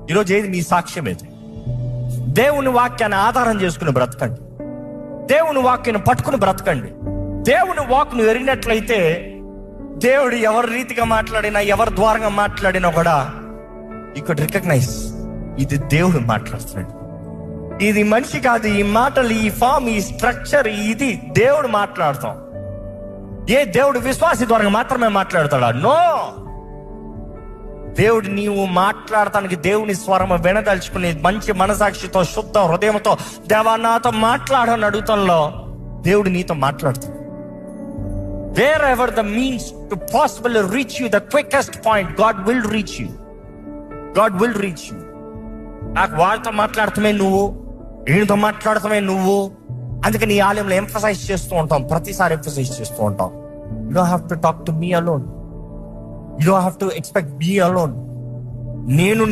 ఈరోజు ఏది మీ సాక్ష్యం? ఏది? దేవుని వాక్యాన్ని ఆధారం చేసుకుని బ్రతకండి. దేవుని వాక్యాన్ని పట్టుకుని బ్రతకండి. దేవుని వాక్ను ఎరిగినట్లయితే దేవుడు ఎవరి రీతిగా మాట్లాడినా, ఎవరి ద్వారంగా మాట్లాడినా కూడా యు కుడ్ రికగ్నైజ్ ఇది దేవుడు మాట్లాడుతున్నాడు, ఇది మనిషి కాదు. ఈ మాటలు, ఈ ఫామ్, ఈ స్ట్రక్చర్, ఇది దేవుడు మాట్లాడతాం. ఏ దేవుడు విశ్వాసి ద్వారా మాత్రమే మాట్లాడతాడా? నో. దేవుడు నీవు మాట్లాడటానికి దేవుని స్వరం వినదలుచుకుని మంచి మనసాక్షితో, శుద్ధ హృదయంతో దేవా నాతో మాట్లాడని అడుగుతంలో దేవుడు నీతో మాట్లాడుతాడు. Wherever the means to possibly reach you, the quickest point, God will reach you. God will reach you. నాకు వాళ్ళతో మాట్లాడటమే నువ్వు, వీళ్ళతో మాట్లాడటమే నువ్వు. అందుకని ఈ ఆలయంలో ఎంఫసైజ్ చేస్తూ ఉంటాం, ప్రతిసారి ఎంఫసైజ్ చేస్తూ ఉంటాం. You don't have to talk to me alone. You don't have to expect me alone. నేను